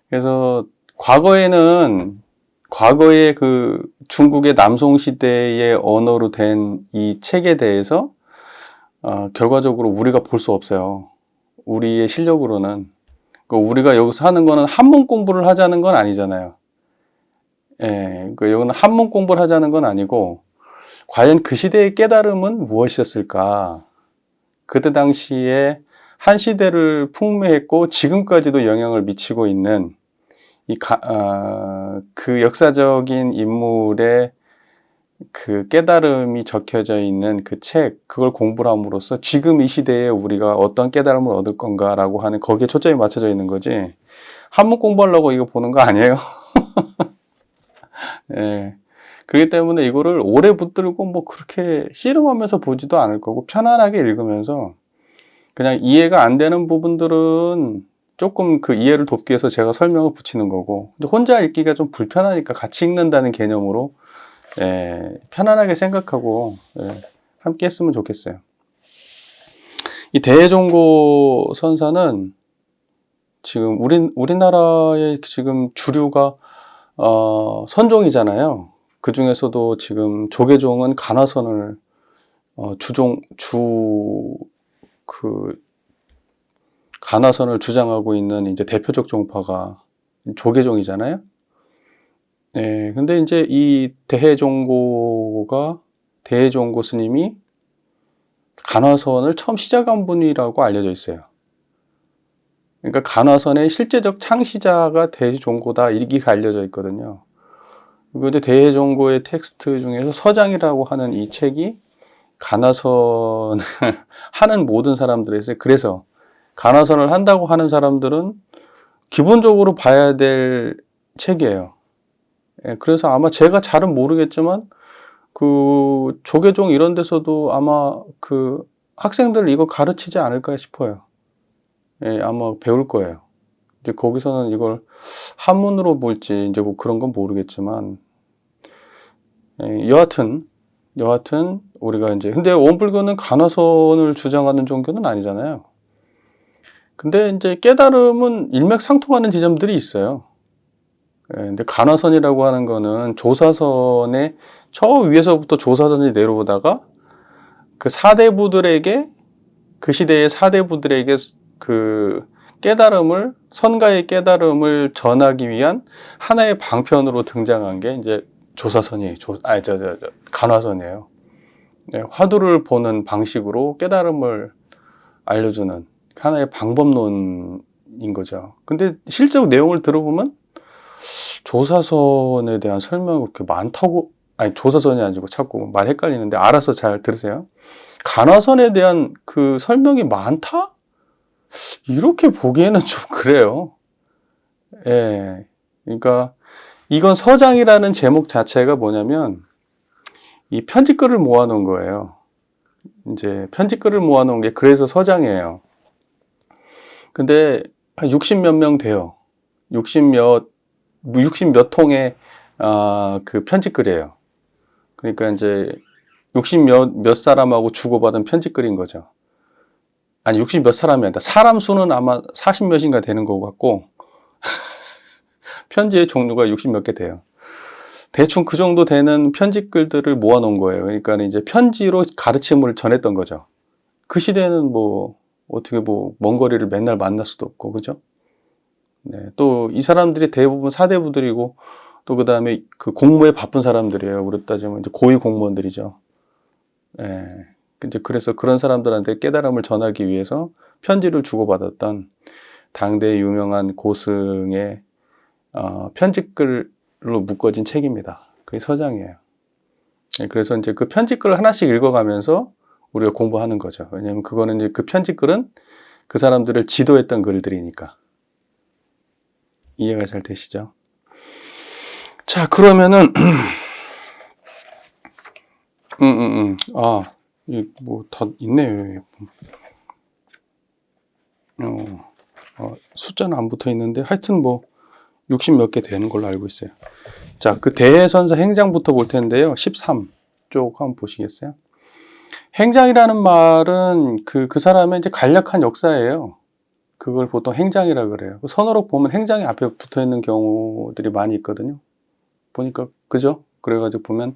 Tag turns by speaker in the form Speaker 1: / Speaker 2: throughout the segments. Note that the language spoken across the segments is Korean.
Speaker 1: 그래서 과거에 그 중국의 남송 시대의 언어로 된 이 책에 대해서 결과적으로 우리가 볼 수 없어요. 우리의 실력으로는. 우리가 여기서 하는 거는 한문 공부를 하자는 건 아니잖아요. 예, 여기는 한문 공부를 하자는 건 아니고, 과연 그 시대의 깨달음은 무엇이었을까? 그때 당시에 한 시대를 풍미했고, 지금까지도 영향을 미치고 있는 그 역사적인 인물의 그 깨달음이 적혀져 있는 그 책, 그걸 공부를 함으로써 지금 이 시대에 우리가 어떤 깨달음을 얻을 건가라고 하는, 거기에 초점이 맞춰져 있는 거지, 한문 공부하려고 이거 보는 거 아니에요. 예. 그렇기 때문에 이거를 오래 붙들고 뭐 그렇게 씨름하면서 보지도 않을 거고, 편안하게 읽으면서 그냥 이해가 안 되는 부분들은 조금 그 이해를 돕기 위해서 제가 설명을 붙이는 거고, 근데 혼자 읽기가 좀 불편하니까 같이 읽는다는 개념으로, 예, 편안하게 생각하고, 예, 함께 했으면 좋겠어요. 이 대종고 선사는 지금 우리나라의 지금 주류가 선종이잖아요. 그 중에서도 지금 조계종은 간화선을 간화선을 주장하고 있는 이제 대표적 종파가 조계종이잖아요. 네, 근데 이제 이 대종고 스님이 간화선을 처음 시작한 분이라고 알려져 있어요. 그러니까 간화선의 실제적 창시자가 대종고다, 이렇게 알려져 있거든요. 그런데 대종고의 텍스트 중에서 서장이라고 하는 이 책이 간화선을 하는 모든 사람들에 있어요. 그래서 간화선을 한다고 하는 사람들은 기본적으로 봐야 될 책이에요. 예, 그래서 아마 제가 잘은 모르겠지만 그 조계종 이런 데서도 아마 그 학생들 이거 가르치지 않을까 싶어요. 예, 아마 배울 거예요. 이제 거기서는 이걸 한문으로 볼지 이제 뭐 그런 건 모르겠지만, 예, 여하튼 우리가 이제, 근데 원불교는 간화선을 주장하는 종교는 아니잖아요. 근데 이제 깨달음은 일맥상통하는 지점들이 있어요. 예, 근데 간화선이라고 하는 거는 조사선의 저 위에서부터 조사선이 내려오다가 그 사대부들에게, 그 시대의 사대부들에게 그 깨달음을, 선가의 깨달음을 전하기 위한 하나의 방편으로 등장한 게 이제 간화선이에요. 네, 화두를 보는 방식으로 깨달음을 알려주는 하나의 방법론인 거죠. 근데 실제로 내용을 들어보면 조사선에 대한 설명이 그렇게 많다고, 조사선이 아니고 자꾸 말 헷갈리는데 알아서 잘 들으세요. 간화선에 대한 그 설명이 많다? 이렇게 보기에는 좀 그래요. 예. 그러니까 이건 서장이라는 제목 자체가 뭐냐면 이 편지글을 모아놓은 거예요. 이제 편지글을 모아놓은 게 그래서 서장이에요. 근데 한 60몇 명 돼요. 60몇 통의 그 편지글이에요. 그러니까 이제 60몇 사람하고 주고받은 편지글인 거죠. 아니 60몇 사람이 아니라 사람 수는 아마 40몇인가 되는 것 같고 편지의 종류가 60몇 개 돼요. 대충 그 정도 되는 편지글들을 모아놓은 거예요. 그러니까 이제 편지로 가르침을 전했던 거죠. 그 시대에는 뭐 어떻게 뭐 먼 거리를 맨날 만날 수도 없고, 그죠? 네, 또 이 사람들이 대부분 사대부들이고, 또 그 다음에 그 공무에 바쁜 사람들이에요. 우리 따지면 이제 고위 공무원들이죠. 네, 이제 그래서 그런 사람들한테 깨달음을 전하기 위해서 편지를 주고받았던 당대 유명한 고승의 편지글로 묶어진 책입니다. 그게 서장이에요. 네, 그래서 이제 그 편지글을 하나씩 읽어가면서 우리가 공부하는 거죠. 왜냐하면 그거는 이제 그 편지글은 그 사람들을 지도했던 글들이니까. 이해가 잘 되시죠? 자, 그러면은 뭐 다 있네요. 숫자는 안 붙어 있는데 하여튼 뭐 60 몇 개 되는 걸로 알고 있어요. 자, 그 대선사 행장부터 볼 텐데요. 13쪽 한번 보시겠어요? 행장이라는 말은 그 사람의 이제 간략한 역사예요. 그걸 보통 행장이라 그래요. 선어록 보면 행장이 앞에 붙어 있는 경우들이 많이 있거든요. 보니까, 그죠? 그래가지고 보면,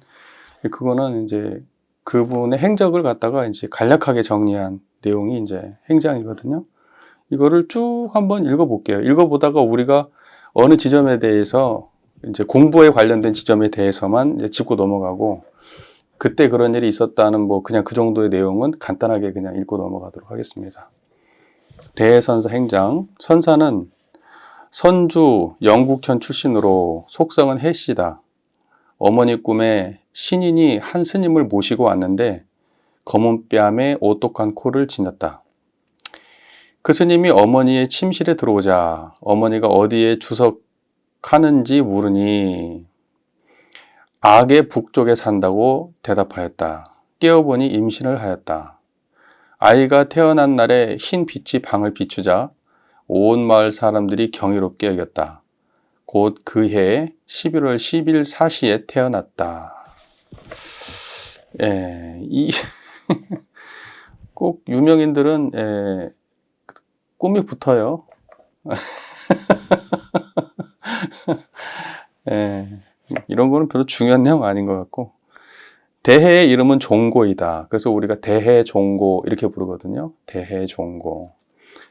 Speaker 1: 그거는 이제 그분의 행적을 갖다가 이제 간략하게 정리한 내용이 이제 행장이거든요. 이거를 쭉 한번 읽어볼게요. 읽어보다가 우리가 어느 지점에 대해서 이제 공부에 관련된 지점에 대해서만 이제 짚고 넘어가고, 그때 그런 일이 있었다는 뭐 그냥 그 정도의 내용은 간단하게 그냥 읽고 넘어가도록 하겠습니다. 대해선사 행장. 선사는 선주 영국현 출신으로 속성은 해씨다. 어머니 꿈에 신인이 한 스님을 모시고 왔는데 검은 뺨에 오똑한 코를 지녔다. 그 스님이 어머니의 침실에 들어오자 어머니가 어디에 주석하는지 물으니 악의 북쪽에 산다고 대답하였다. 깨어보니 임신을 하였다. 아이가 태어난 날에 흰 빛이 방을 비추자 온 마을 사람들이 경이롭게 여겼다. 곧 그해 11월 10일 사시에 태어났다. 예, 꼭 유명인들은 꿈이 붙어요. 이런 거는 별로 중요한 내용 아닌 것 같고, 대해의 이름은 종고이다. 그래서 우리가 대해종고 이렇게 부르거든요. 대해종고.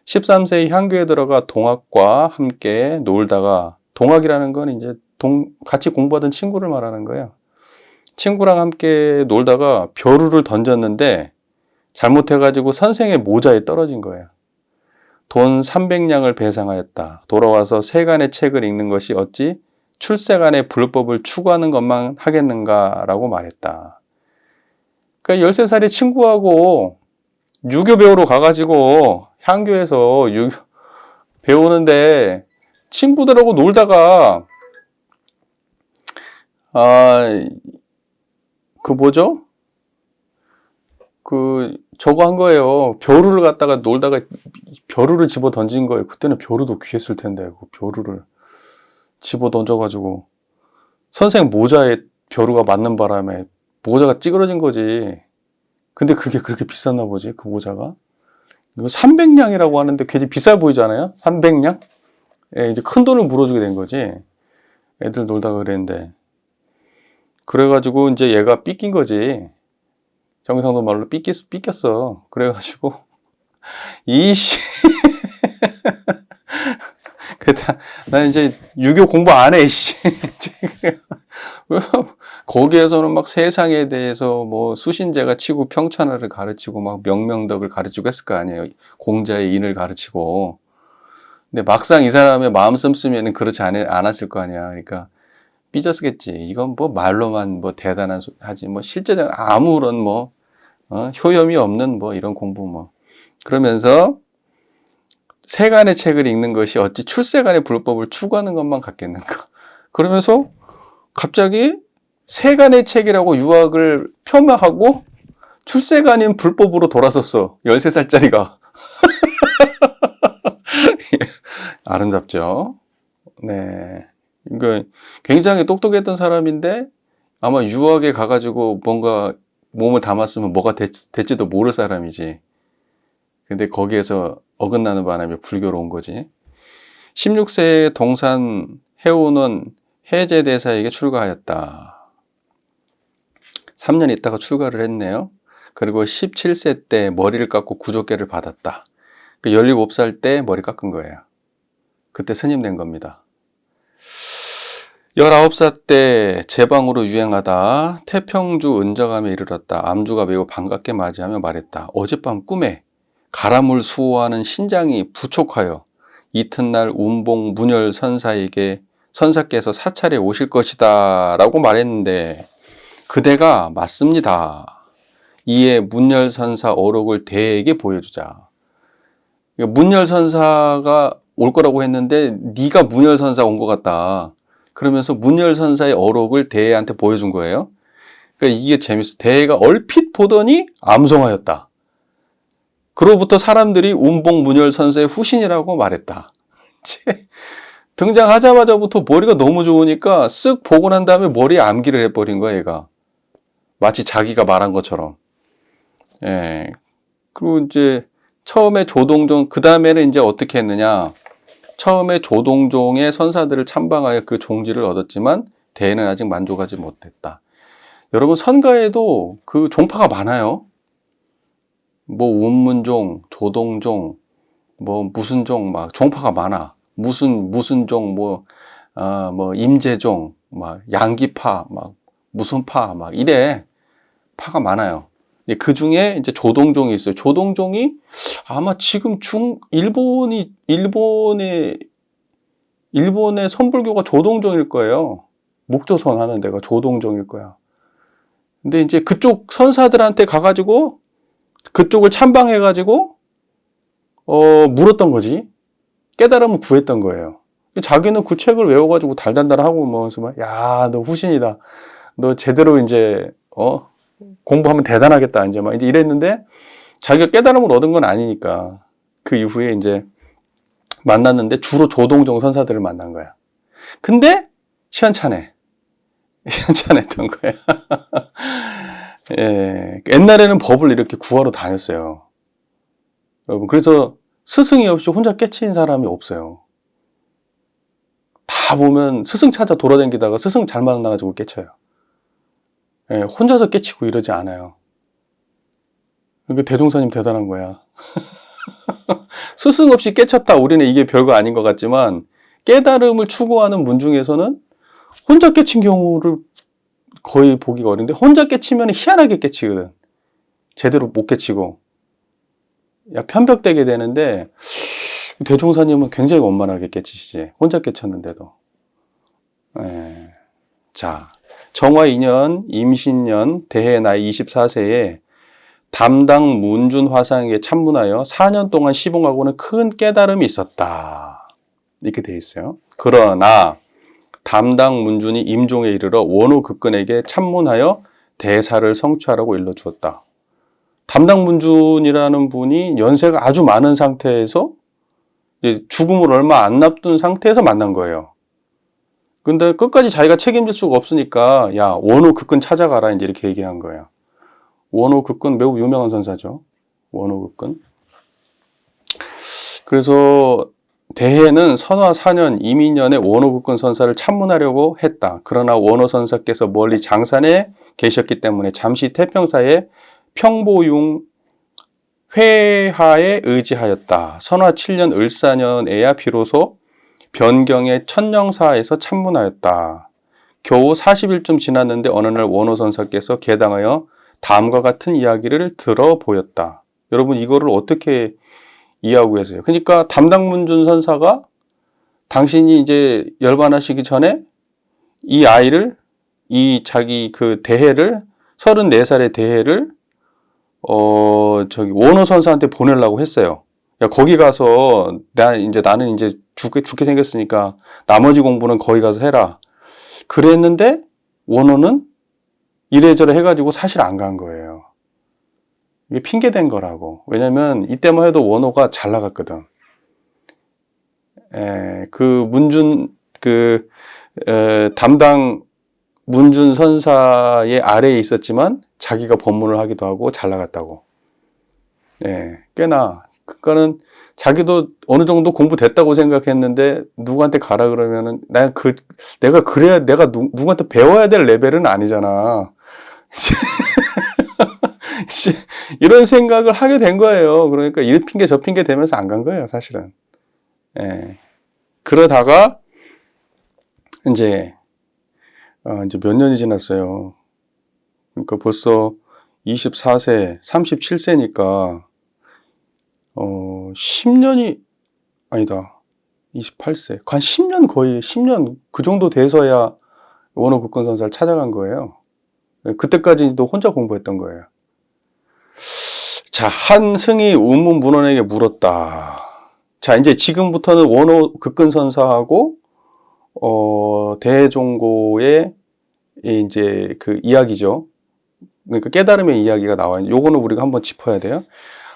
Speaker 1: 13세에 향교에 들어가 동학과 함께 놀다가, 동학이라는 건 이제 같이 공부하던 친구를 말하는 거예요. 친구랑 함께 놀다가 벼루를 던졌는데 잘못해가지고 선생의 모자에 떨어진 거예요. 돈 300냥을 배상하였다. 돌아와서 세간의 책을 읽는 것이 어찌 출세간의 불법을 추구하는 것만 하겠는가라고 말했다. 그러니까 13살의 친구하고 유교 배우러 가가지고 향교에서 유교 배우는데 친구들하고 놀다가 저거 한 거예요. 벼루를 갖다가 놀다가 벼루를 집어 던진 거예요. 그때는 벼루도 귀했을 텐데 그 벼루를 집어 던져가지고 선생 모자에 벼루가 맞는 바람에 모자가 찌그러진 거지. 근데 그게 그렇게 비쌌나 보지, 그 모자가. 이거 300냥이라고 하는데 괜히 비싸 보이잖아요. 300냥? 이제 큰 돈을 물어주게 된 거지. 애들 놀다가 그랬는데. 그래가지고 이제 얘가 삐낀 거지. 정상도 말로 삐꼈어. 그래가지고 이씨. 나 이제 유교 공부 안 해, 씨. 거기에서는 막 세상에 대해서 뭐 수신제가 치고 평천하를 가르치고 막 명명덕을 가르치고 했을 거 아니에요. 공자의 인을 가르치고. 근데 막상 이 사람의 마음 씀씀이는 그렇지 않았을 거 아니야. 그러니까 삐졌겠지. 이건 뭐 말로만 뭐 대단한 하지. 뭐 실제적으로 아무런 뭐 효염이 없는 뭐 이런 공부 뭐. 그러면서 세간의 책을 읽는 것이 어찌 출세간의 불법을 추구하는 것만 같겠는가. 그러면서 갑자기 세간의 책이라고 유학을 폄하하고 출세간인 불법으로 돌아섰어. 13살짜리가. 아름답죠. 네. 그러니까 굉장히 똑똑했던 사람인데 아마 유학에 가가지고 뭔가 몸을 담았으면 뭐가 될지도 모를 사람이지. 근데 거기에서 어긋나는 바람에 불교로 온 거지. 16세에 동산 해오는 해제대사에게 출가하였다. 3년 있다가 출가를 했네요. 그리고 17세 때 머리를 깎고 구족계를 받았다. 17살 때 머리 깎은 거예요. 그때 스님 된 겁니다. 19살 때 제방으로 유행하다 태평주 은저감에 이르렀다. 암주가 매우 반갑게 맞이하며 말했다. 어젯밤 꿈에 가라물 수호하는 신장이 부촉하여 이튿날 운봉 문열 선사에게 선사께서 사찰에 오실 것이다 라고 말했는데 그대가 맞습니다. 이에 문열 선사 어록을 대에게 보여주자. 문열 선사가 올 거라고 했는데 네가 문열 선사 온 것 같다. 그러면서 문열 선사의 어록을 대에한테 보여준 거예요. 그러니까 이게 재밌어. 대에가 얼핏 보더니 암송하였다. 그로부터 사람들이 운봉 문열 선사의 후신이라고 말했다. 등장하자마자부터 머리가 너무 좋으니까 쓱 보고 난 다음에 머리에 암기를 해버린 거야, 얘가. 마치 자기가 말한 것처럼. 예. 그리고 이제 처음에 조동종, 그 다음에는 이제 어떻게 했느냐. 처음에 조동종의 선사들을 참방하여 그 종지를 얻었지만 대해는 아직 만족하지 못했다. 여러분, 선가에도 그 종파가 많아요. 뭐 운문종, 조동종, 뭐 무슨 종, 막 종파가 많아. 무슨 종, 뭐 임재종, 막 양기파, 막 무슨 파, 막 이래. 파가 많아요. 그 중에 이제 조동종이 있어요. 조동종이 아마 지금 일본의 선불교가 조동종일 거예요. 목조선 하는 데가 조동종일 거야. 근데 이제 그쪽 선사들한테 가가지고 그쪽을 참방해가지고 물었던 거지. 깨달음을 구했던 거예요. 자기는 그 책을 외워가지고 달달달하고 뭐 야, 너 후신이다. 너 제대로 이제 공부하면 대단하겠다. 이제 막 이제 이랬는데 자기가 깨달음을 얻은 건 아니니까 그 이후에 이제 만났는데 주로 조동종 선사들을 만난 거야. 근데 시원찮았던 거야. 예, 옛날에는 법을 이렇게 구하러 다녔어요. 여러분, 그래서 스승이 없이 혼자 깨친 사람이 없어요. 다 보면 스승 찾아 돌아다니다가 스승 잘 만나가지고 깨쳐요. 예, 혼자서 깨치고 이러지 않아요. 그러니까 대종사님 대단한 거야. 스승 없이 깨쳤다. 우리는 이게 별거 아닌 것 같지만 깨달음을 추구하는 문 중에서는 혼자 깨친 경우를 거의 보기가 어려운데 혼자 깨치면 희한하게 깨치거든. 제대로 못 깨치고 편벽되게 되는데 대종사님은 굉장히 원만하게 깨치시지. 혼자 깨쳤는데도. 예. 자, 정화 2년 임신년 대해 나이 24세에 담당 문준 화상에게 참문하여 4년 동안 시봉하고는 큰 깨달음이 있었다. 이렇게 되어 있어요. 그러나 담당 문준이 임종에 이르러 원호 극근에게 참문하여 대사를 성취하라고 일러주었다. 담당 문준이라는 분이 연세가 아주 많은 상태에서 이제 죽음을 얼마 안 앞둔 상태에서 만난 거예요. 근데 끝까지 자기가 책임질 수가 없으니까 야, 원호 극근 찾아가라 이제 이렇게 얘기한 거예요. 원호 극근 매우 유명한 선사죠. 원호 극근. 그래서 대해는 선화 4년 이민년에 원호 극근 선사를 참문하려고 했다. 그러나 원호 선사께서 멀리 장산에 계셨기 때문에 잠시 태평사에 평보융 회하에 의지하였다. 선화 7년 을사년에야 비로소 변경의 천령사에서 참문하였다. 겨우 40일쯤 지났는데 어느 날 원호 선사께서 개당하여 다음과 같은 이야기를 들어 보였다. 여러분, 이거를 어떻게 이해하고 계세요? 그러니까 담당문준 선사가 당신이 이제 열반하시기 전에 이 아이를, 자기 그 대해를, 34살의 대해를 원호 선사한테 보내려고 했어요. 야, 거기 가서 나는 이제 죽게 생겼으니까 나머지 공부는 거기 가서 해라. 그랬는데 원호는 이래저래 해가지고 사실 안 간 거예요. 이게 핑계된 거라고. 왜냐면 이때만 해도 원호가 잘 나갔거든. 담당 문준 선사의 아래에 있었지만 자기가 법문을 하기도 하고 잘 나갔다고. 꽤나. 그러니까는 자기도 어느 정도 공부됐다고 생각했는데 누구한테 가라 그러면은 내가 그래야 내가 누구한테 배워야 될 레벨은 아니잖아. 이런 생각을 하게 된 거예요. 그러니까 이 핑계 저 핑계 대면서 안 간 거예요, 사실은. 그러다가 이제 몇 년이 지났어요. 그러니까 벌써 24세, 37세니까 10년이 아니다. 28세. 한 10년 거의 10년 그 정도 돼서야 원호 극근 선사를 찾아간 거예요. 그때까지도 혼자 공부했던 거예요. 자, 한 승이 운문문원에게 물었다. 자, 이제 지금부터는 원호 극근 선사하고 대종고의 이제 그 이야기죠. 그러니까 깨달음의 이야기가 나와요. 요거는 우리가 한번 짚어야 돼요.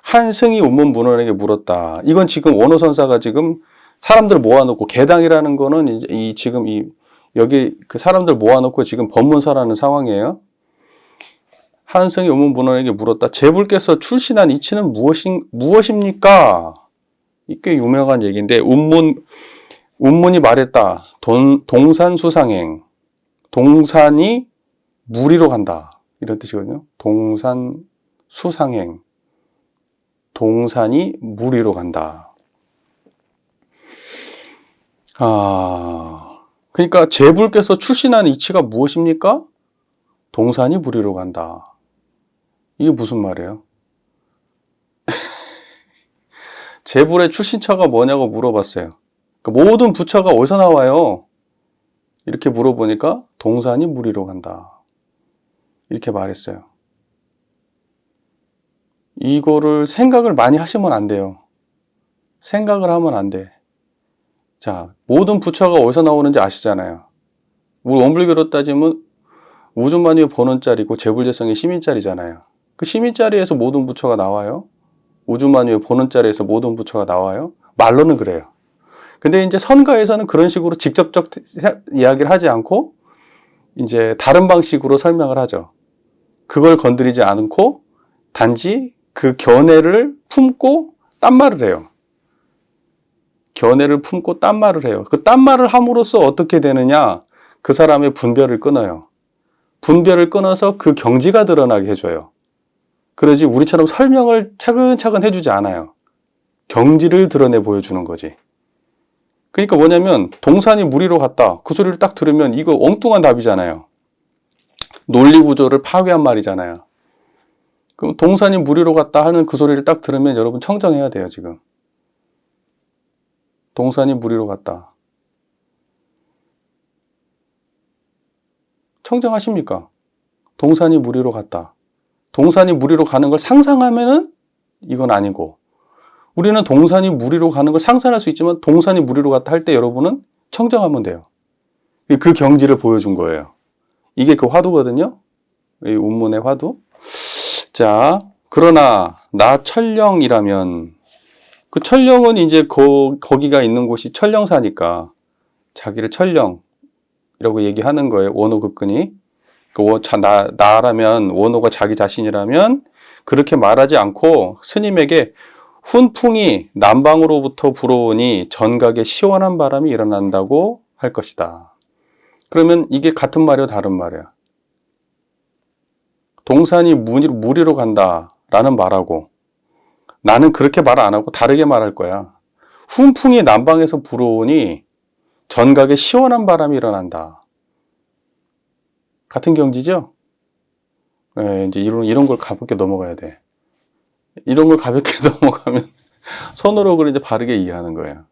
Speaker 1: 한 승이 운문문원에게 물었다. 이건 지금 원호 선사가 지금 사람들 모아놓고 개당이라는 거는 이제 여기 그 사람들 모아놓고 지금 법문사라는 상황이에요. 한승이 우문분원에게 물었다. 제불께서 출신한 이치는 무엇입니까? 이게 유명한 얘기인데 운문이 말했다. 동산수상행. 동산이 무리로 간다. 이런 뜻이거든요. 동산수상행. 동산이 무리로 간다. 그러니까 제불께서 출신한 이치가 무엇입니까? 동산이 무리로 간다. 이게 무슨 말이에요? 제불의 출신처가 뭐냐고 물어봤어요. 그러니까 모든 부처가 어디서 나와요? 이렇게 물어보니까 동산이 무리로 간다. 이렇게 말했어요. 이거를 생각을 많이 하시면 안 돼요. 생각을 하면 안 돼. 자, 모든 부처가 어디서 나오는지 아시잖아요. 우리 원불교로 따지면 우주만유의 본원짜리고 제불제성이 시민짜리잖아요. 그 시민짜리에서 모든 부처가 나와요. 우주만유의 본원짜리에서 모든 부처가 나와요. 말로는 그래요. 근데 이제 선가에서는 그런 식으로 직접적 이야기를 하지 않고 이제 다른 방식으로 설명을 하죠. 그걸 건드리지 않고 단지 그 견해를 품고 딴말을 해요. 견해를 품고 딴말을 해요. 그 딴말을 함으로써 어떻게 되느냐? 그 사람의 분별을 끊어요. 분별을 끊어서 그 경지가 드러나게 해줘요. 그러지 우리처럼 설명을 차근차근 해주지 않아요. 경지를 드러내 보여주는 거지. 그러니까 뭐냐면 동산이 무리로 갔다. 그 소리를 딱 들으면 이거 엉뚱한 답이잖아요. 논리구조를 파괴한 말이잖아요. 그럼 동산이 무리로 갔다 하는 그 소리를 딱 들으면 여러분 청정해야 돼요, 지금. 동산이 무리로 갔다. 청정하십니까? 동산이 무리로 갔다. 동산이 무리로 가는 걸 상상하면은 이건 아니고, 우리는 동산이 무리로 가는 걸 상상할 수 있지만 동산이 무리로 갔다 할 때 여러분은 청정하면 돼요. 그 경지를 보여준 거예요. 이게 그 화두거든요. 이 운문의 화두. 자, 그러나 나 천령이라면, 그 천령은 이제 거기가 있는 곳이 천령사니까 자기를 천령이라고 얘기하는 거예요. 원호극근이. 나라면, 원호가 자기 자신이라면 그렇게 말하지 않고 스님에게 훈풍이 남방으로부터 불어오니 전각에 시원한 바람이 일어난다고 할 것이다. 그러면 이게 같은 말이야, 다른 말이야? 동산이 무리로 간다라는 말하고 나는 그렇게 말 안 하고 다르게 말할 거야. 훈풍이 남방에서 불어오니 전각에 시원한 바람이 일어난다. 같은 경지죠? 네, 이제 이런 걸 가볍게 넘어가야 돼. 이런 걸 가볍게 넘어가면 선어록을 이제 바르게 이해하는 거예요.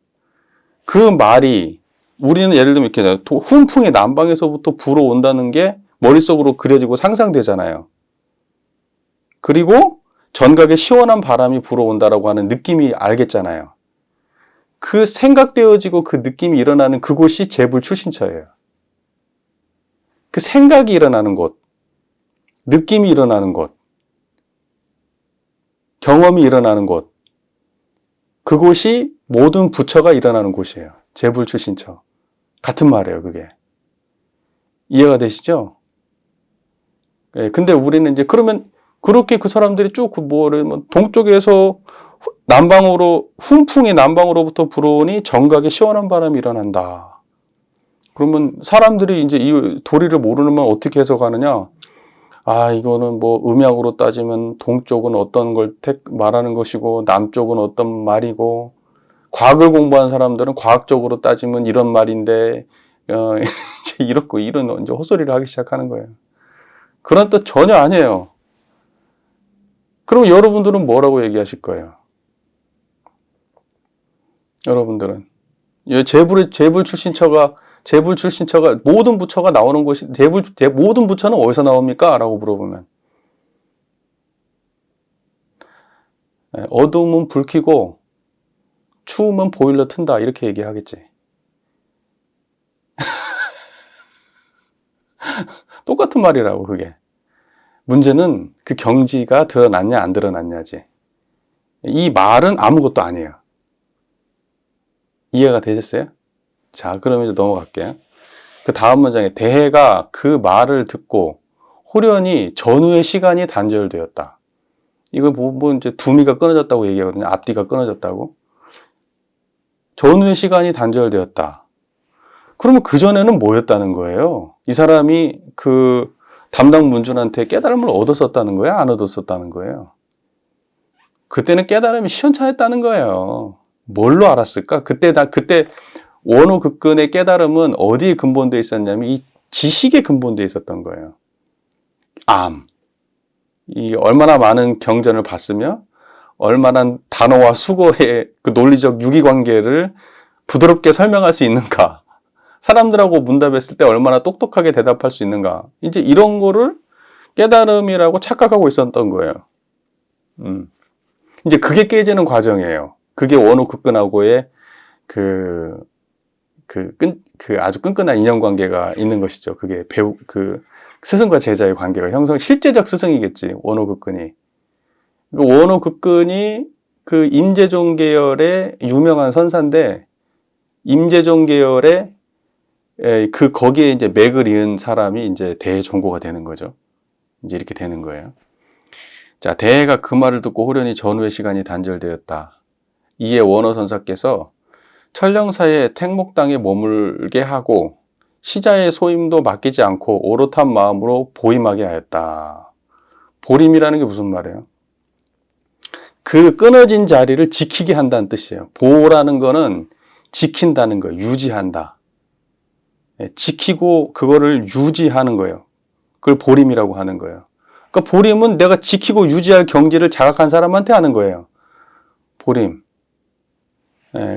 Speaker 1: 그 말이 우리는 예를 들면 이렇게 훈풍이 남방에서부터 불어온다는 게 머릿속으로 그려지고 상상되잖아요. 그리고 전각에 시원한 바람이 불어온다라고 하는 느낌이 알겠잖아요. 그 생각되어지고 그 느낌이 일어나는 그곳이 제불 출신처예요. 그 생각이 일어나는 곳, 느낌이 일어나는 곳, 경험이 일어나는 곳, 그곳이 모든 부처가 일어나는 곳이에요. 제불 출신처. 같은 말이에요, 그게. 이해가 되시죠? 예, 근데 우리는 이제 그러면 그렇게 그 사람들이 쭉 동쪽에서 훈풍이 남방으로부터 불어오니 정각에 시원한 바람이 일어난다. 그러면 사람들이 이제 이 도리를 모르는 건 어떻게 해석하느냐? 이거는 음약으로 따지면 동쪽은 어떤 걸 말하는 것이고 남쪽은 어떤 말이고, 과학을 공부한 사람들은 과학적으로 따지면 이런 말인데, 이제 이런 이제 헛소리를 하기 시작하는 거예요. 그런 뜻 전혀 아니에요. 그럼 여러분들은 뭐라고 얘기하실 거예요? 여러분들은 제불 출신처가 모든 부처가 나오는 곳이 모든 부처는 어디서 나옵니까? 라고 물어보면 어두우면 불 켜고 추우면 보일러 튼다 이렇게 얘기하겠지. 똑같은 말이라고. 그게 문제는 그 경지가 드러났냐 안 드러났냐지. 이 말은 아무것도 아니에요. 이해가 되셨어요? 자, 그러면 이제 넘어갈게요. 그 다음 문장에 대해가 그 말을 듣고 호련히 전후의 시간이 단절되었다. 이거 보면 이제 두미가 끊어졌다고 얘기하거든요. 앞뒤가 끊어졌다고. 전후의 시간이 단절되었다. 그러면 그전에는 뭐였다는 거예요? 이 사람이 그 담당 문준한테 깨달음을 얻었었다는 거야? 안 얻었었다는 거예요? 그때는 깨달음이 시원찮았다는 거예요. 뭘로 알았을까? 그때 원호극근의 깨달음은 어디에 근본되어 있었냐면 이 지식에 근본되어 있었던 거예요. 이 얼마나 많은 경전을 봤으며 얼마나 단어와 수거의 그 논리적 유기관계를 부드럽게 설명할 수 있는가, 사람들하고 문답했을 때 얼마나 똑똑하게 대답할 수 있는가, 이제 이런 거를 깨달음이라고 착각하고 있었던 거예요. 이제 그게 깨지는 과정이에요. 그게 원호극근하고의 아주 끈끈한 인연관계가 있는 것이죠. 그게 스승과 제자의 관계가 실제적 스승이겠지, 원호극근이. 원호극근이 그 임재종 계열의 유명한 선사인데, 임재종 계열의 거기에 이제 맥을 이은 사람이 이제 대종고가 되는 거죠. 이제 이렇게 되는 거예요. 자, 대해가 그 말을 듣고 호련히 전후의 시간이 단절되었다. 이에 원호선사께서 천령사의 택목당에 머물게 하고 시자의 소임도 맡기지 않고 오롯한 마음으로 보임하게 하였다. 보림이라는 게 무슨 말이에요? 그 끊어진 자리를 지키게 한다는 뜻이에요. 보라는 거는 지킨다는 거예요. 유지한다. 지키고 그거를 유지하는 거예요. 그걸 보림이라고 하는 거예요. 그러니까 보림은 내가 지키고 유지할 경지를 자각한 사람한테 하는 거예요. 보림.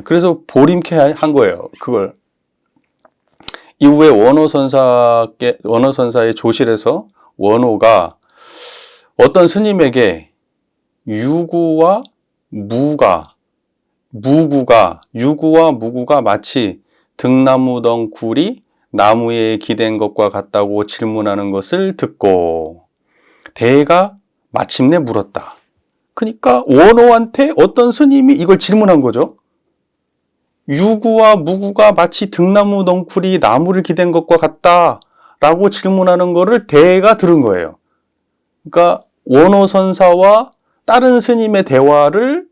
Speaker 1: 그래서 보림케 한 거예요. 그걸. 이후에 원호선사의 조실에서 원호가 어떤 스님에게 유구와 무구가 마치 등나무 덩굴이 나무에 기댄 것과 같다고 질문하는 것을 듣고 대가 마침내 물었다. 그러니까 원호한테 어떤 스님이 이걸 질문한 거죠. 유구와 무구가 마치 등나무 덩굴이 나무를 기댄 것과 같다라고 질문하는 거를 대가 들은 거예요. 그러니까 원호선사와 다른 스님의 대화를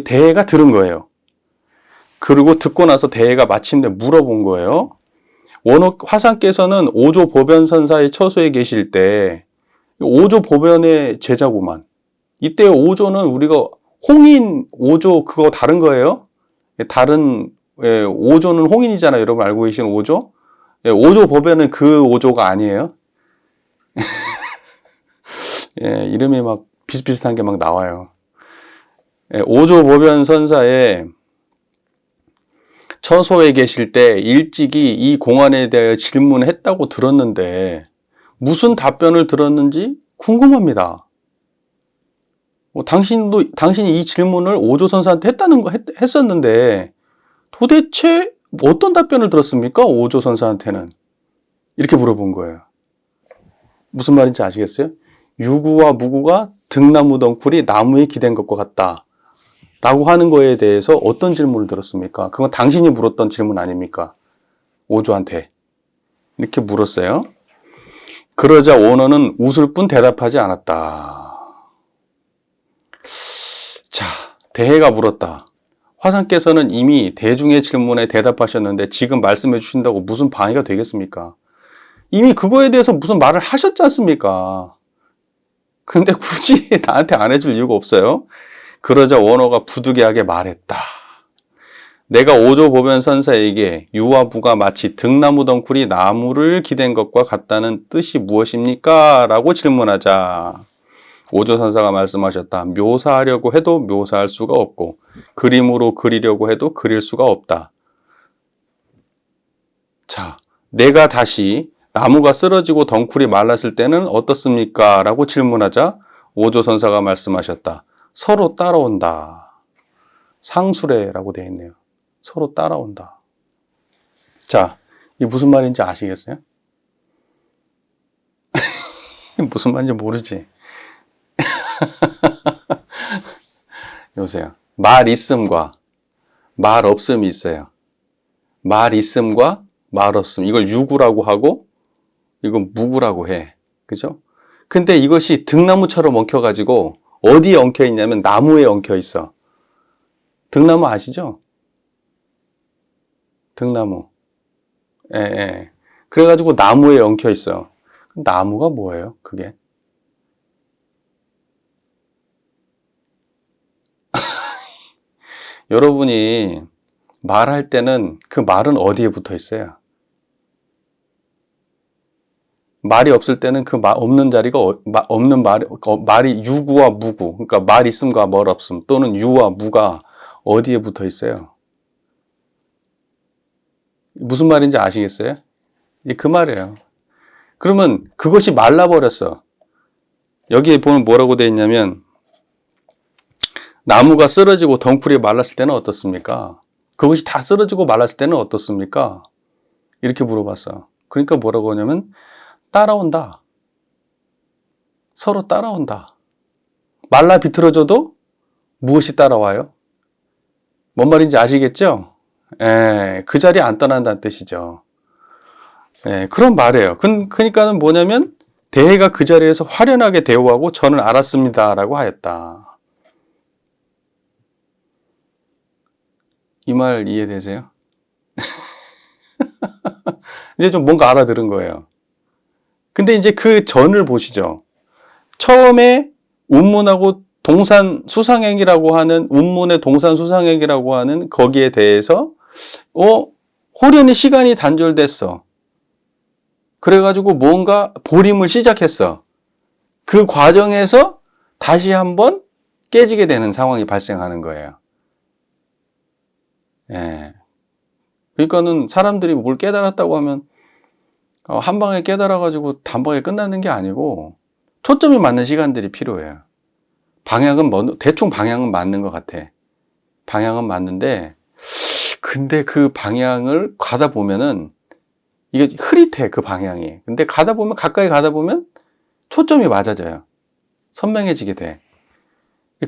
Speaker 1: 대가 들은 거예요. 그리고 듣고 나서 대가 마침내 물어본 거예요. 화상께서는 오조보변선사의 처소에 계실 때 오조보변의 제자구만. 이때 오조는 우리가 홍인 오조 그거 다른 거예요. 다른 오조는 홍인이잖아요. 여러분 알고 계시는 오조? 오조보변은 그 오조가 아니에요. 이름이 막 비슷비슷한 게 막 나와요. 오조보변선사의 처소에 계실 때 일찍이 이 공안에 대해 질문했다고 들었는데 무슨 답변을 들었는지 궁금합니다. 당신이 이 질문을 오조선사한테 했었는데 도대체 어떤 답변을 들었습니까? 오조선사한테는. 이렇게 물어본 거예요. 무슨 말인지 아시겠어요? 유구와 무구가 등나무 덩굴이 나무에 기댄 것과 같다. 라고 하는 거에 대해서 어떤 질문을 들었습니까? 그건 당신이 물었던 질문 아닙니까? 오조한테. 이렇게 물었어요. 그러자 원어는 웃을 뿐 대답하지 않았다. 자, 대해가 물었다. 화상께서는 이미 대중의 질문에 대답하셨는데 지금 말씀해 주신다고 무슨 방해가 되겠습니까? 이미 그거에 대해서 무슨 말을 하셨지 않습니까? 근데 굳이 나한테 안 해줄 이유가 없어요. 그러자 원어가 부득이하게 말했다. 내가 오조보변선사에게 유와 부가 마치 등나무 덩굴이 나무를 기댄 것과 같다는 뜻이 무엇입니까? 라고 질문하자 오조선사가 말씀하셨다. 묘사하려고 해도 묘사할 수가 없고 그림으로 그리려고 해도 그릴 수가 없다. 자, 내가 다시 나무가 쓰러지고 덩굴이 말랐을 때는 어떻습니까? 라고 질문하자 오조선사가 말씀하셨다. 서로 따라온다. 상수래라고 되어 있네요. 서로 따라온다. 자, 이게 무슨 말인지 아시겠어요? 무슨 말인지 모르지? 여보세요. 말 있음과 말 없음이 있어요. 말 있음과 말 없음. 이걸 유구라고 하고 이건 무구라고 해. 그죠? 근데 이것이 등나무처럼 엉켜가지고 어디에 엉켜 있냐면 나무에 엉켜 있어. 등나무 아시죠? 등나무. 예, 예. 그래가지고 나무에 엉켜 있어. 나무가 뭐예요? 그게? 여러분이 말할 때는 그 말은 어디에 붙어 있어요? 말이 없을 때는 그 말 없는 자리가 없는 말이 유구와 무구, 그러니까 말 있음과 말 없음 또는 유와 무가 어디에 붙어 있어요? 무슨 말인지 아시겠어요? 그 말이에요. 그러면 그것이 말라버렸어. 여기에 보면 뭐라고 되어 있냐면 나무가 쓰러지고 덩쿨이 말랐을 때는 어떻습니까? 그것이 다 쓰러지고 말랐을 때는 어떻습니까? 이렇게 물어봤어. 그러니까 뭐라고 하냐면 따라온다. 서로 따라온다. 말라 비틀어져도 무엇이 따라와요? 뭔 말인지 아시겠죠? 그 자리에 안 떠난다는 뜻이죠. 그런 말이에요. 그러니까는 뭐냐면 대해가 그 자리에서 화려하게 대우하고 저는 알았습니다라고 하였다. 이 말 이해되세요? 이제 좀 뭔가 알아들은 거예요. 근데 이제 그 전을 보시죠. 처음에 운문하고 동산 수상행이라고 하는 운문의 동산 수상행이라고 하는 거기에 대해서 호련히 시간이 단절됐어. 그래가지고 뭔가 보림을 시작했어. 그 과정에서 다시 한번 깨지게 되는 상황이 발생하는 거예요. 그러니까는 사람들이 뭘 깨달았다고 하면 한 방에 깨달아가지고 단방에 끝나는 게 아니고 초점이 맞는 시간들이 필요해요. 대충 방향은 맞는 것 같아. 방향은 맞는데, 근데 그 방향을 가다 보면은, 이게 흐릿해, 그 방향이. 근데 가까이 가다 보면 초점이 맞아져요. 선명해지게 돼.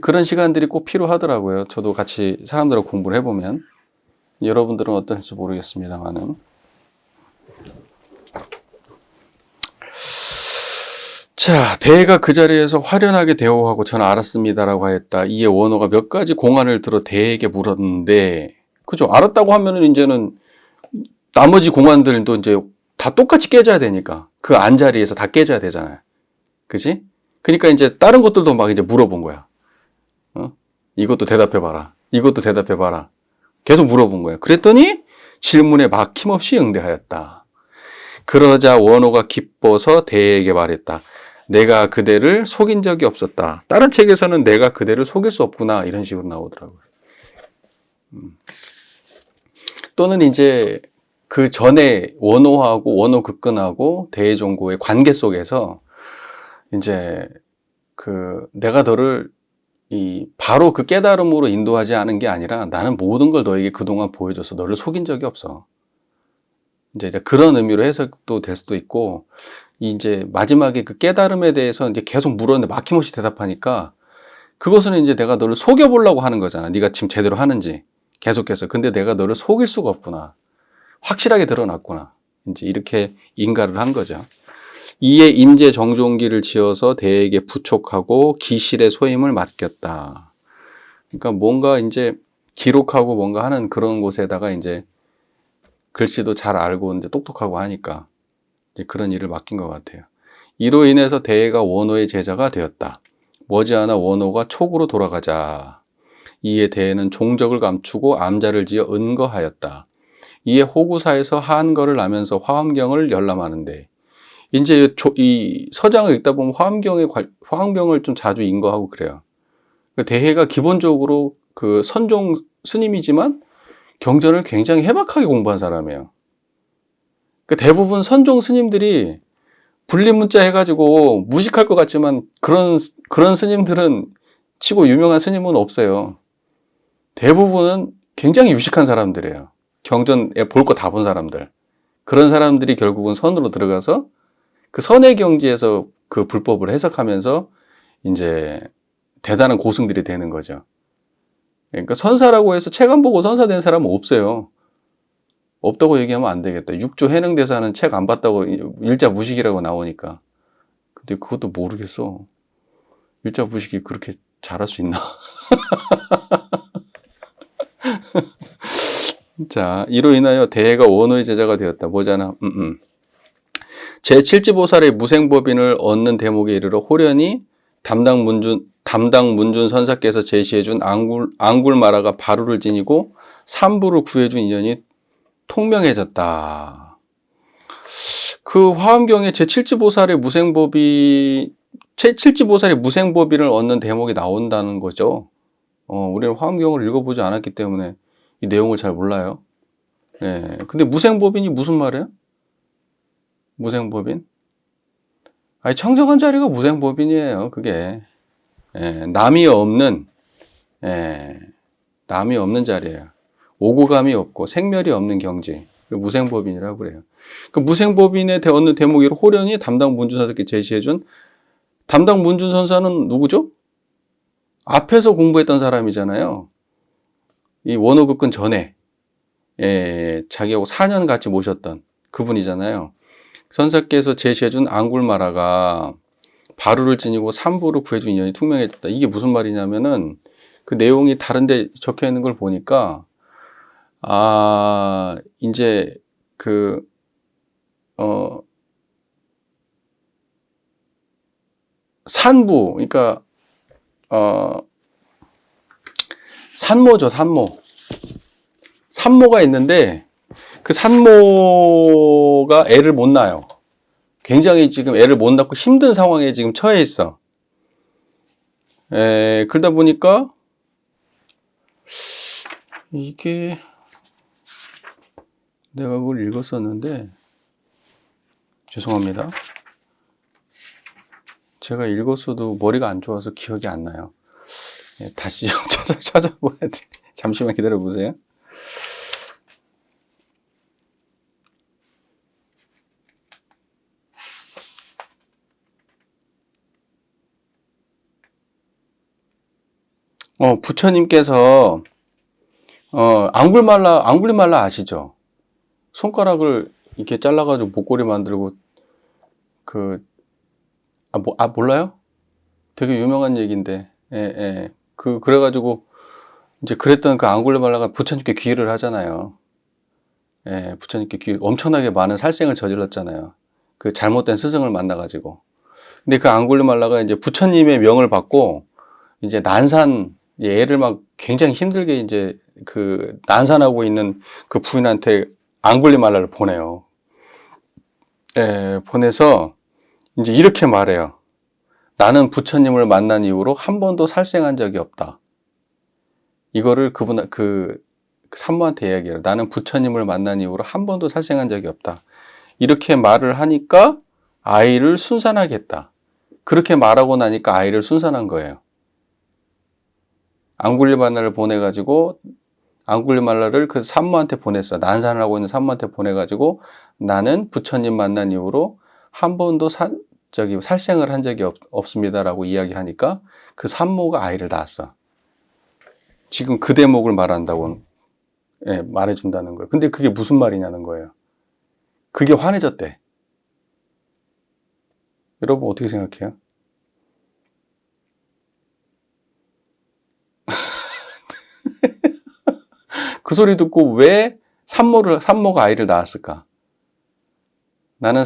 Speaker 1: 그런 시간들이 꼭 필요하더라고요. 저도 같이 사람들하고 공부를 해보면. 여러분들은 어떨지 모르겠습니다만은. 자, 대해가 그 자리에서 화련하게 대우하고 저는 알았습니다라고 하였다. 이에 원호가 몇 가지 공안을 들어 대해에게 물었는데, 그죠? 알았다고 하면은 이제는 나머지 공안들도 이제 다 똑같이 깨져야 되니까 그 안자리에서 다 깨져야 되잖아요. 그지? 그러니까 이제 다른 것들도 막 이제 물어본 거야. 이것도 대답해봐라. 이것도 대답해봐라. 계속 물어본 거야. 그랬더니 질문에 막힘없이 응대하였다. 그러자 원호가 기뻐서 대해에게 말했다. 내가 그대를 속인 적이 없었다. 다른 책에서는 내가 그대를 속일 수 없구나 이런 식으로 나오더라고요. 또는 이제 그 전에 원호하고 원호극근하고 대해종고의 관계 속에서 이제 내가 너를 바로 그 깨달음으로 인도하지 않은 게 아니라 나는 모든 걸 너에게 그동안 보여줘서 너를 속인 적이 없어. 이제 그런 의미로 해석도 될 수도 있고, 이제 마지막에 그 깨달음에 대해서 이제 계속 물었는데 막힘없이 대답하니까 그것은 이제 내가 너를 속여보려고 하는 거잖아. 네가 지금 제대로 하는지 계속해서. 근데 내가 너를 속일 수가 없구나. 확실하게 드러났구나. 이제 이렇게 인가를 한 거죠. 이에 임제 정종기를 지어서 대에게 부촉하고 기실의 소임을 맡겼다. 그러니까 뭔가 이제 기록하고 뭔가 하는 그런 곳에다가 이제 글씨도 잘 알고 이제 똑똑하고 하니까 이제 그런 일을 맡긴 것 같아요. 이로 인해서 대해가 원호의 제자가 되었다. 머지않아 원호가 촉으로 돌아가자. 이에 대해는 종적을 감추고 암자를 지어 은거하였다. 이에 호구사에서 한거를 나면서 화엄경을 열람하는데, 이제 이 서장을 읽다 보면 화엄경을 좀 자주 인거하고 그래요. 대해가 기본적으로 그 선종 스님이지만 경전을 굉장히 해박하게 공부한 사람이에요. 대부분 선종 스님들이 분리문자 해가지고 무식할 것 같지만 그런 스님들은 치고 유명한 스님은 없어요. 대부분은 굉장히 유식한 사람들이에요. 경전에 볼 거 다 본 사람들. 그런 사람들이 결국은 선으로 들어가서 그 선의 경지에서 그 불법을 해석하면서 이제 대단한 고승들이 되는 거죠. 그러니까 선사라고 해서 책 안 보고 선사 된 사람은 없어요. 없다고 얘기하면 안 되겠다. 6조 해능대사는 책 안 봤다고 일자 무식이라고 나오니까. 근데 그것도 모르겠어. 일자 무식이 그렇게 잘할 수 있나? 자, 이로 인하여 대해가 원호의 제자가 되었다. 뭐잖아. 제7지보살의 무생법인을 얻는 대목에 이르러 호련히 담당 문준 선사께서 제시해준 앙굴마라가 바루를 지니고 삼부를 구해준 인연이 통명해졌다. 그 화엄경에 제7지보살의 무생법인을 얻는 대목이 나온다는 거죠. 우리는 화엄경을 읽어보지 않았기 때문에 이 내용을 잘 몰라요. 예. 근데 무생법인이 무슨 말이에요? 무생법인? 아니, 청정한 자리가 무생법인이에요, 그게. 예, 남이 없는 자리예요. 오고감이 없고 생멸이 없는 경지. 무생법인이라고 그래요. 그 무생법인에 얻는 대목으로 호련히 담당 문준선사께 제시해준 담당 문준선사는 누구죠? 앞에서 공부했던 사람이잖아요. 이 원호극근 전에 자기하고 4년 같이 모셨던 그분이잖아요. 선사께서 제시해준 앙굴마라가 바루를 지니고 삼부를 구해준 인연이 투명해졌다. 이게 무슨 말이냐면은 그 내용이 다른데 적혀 있는 걸 보니까 이제 산부, 그러니까 산모죠, 산모. 산모가 있는데 그 산모가 애를 못 낳아요. 굉장히 지금 애를 못 낳고 힘든 상황에 지금 처해 있어. 그러다 보니까 이게 내가 그걸 읽었었는데 죄송합니다. 제가 읽었어도 머리가 안 좋아서 기억이 안 나요. 다시 좀 찾아봐야 돼. 잠시만 기다려 보세요. 부처님께서 앙굴리말라 아시죠? 손가락을 이렇게 잘라가지고 목걸이 만들고 몰라요? 되게 유명한 얘기인데, 그래가지고 이제 그랬던 그 앙굴리말라가 부처님께 귀의를 하잖아요. 부처님께 엄청나게 많은 살생을 저질렀잖아요. 그 잘못된 스승을 만나가지고. 근데 그 앙굴리말라가 이제 부처님의 명을 받고 이제 애를 막 굉장히 힘들게 이제 그 난산하고 있는 그 부인한테 앙굴리말라를 보내요. 보내서 이제 이렇게 말해요. 나는 부처님을 만난 이후로 한 번도 살생한 적이 없다. 이거를 그 산모한테 이야기해요. 나는 부처님을 만난 이후로 한 번도 살생한 적이 없다. 이렇게 말을 하니까 아이를 순산하게 했다. 그렇게 말하고 나니까 아이를 순산한 거예요. 앙굴리말라를 보내가지고 앙굴리말라를 그 산모한테 보냈어. 난산을 하고 있는 산모한테 보내가지고 나는 부처님 만난 이후로 한 번도 살생을 한 적이 없습니다라고 이야기하니까 그 산모가 아이를 낳았어. 지금 그 대목을 말한다고 말해준다는 거예요. 근데 그게 무슨 말이냐는 거예요. 그게 화내졌대. 여러분 어떻게 생각해요? 그 소리 듣고 왜 산모가 아이를 낳았을까? 나는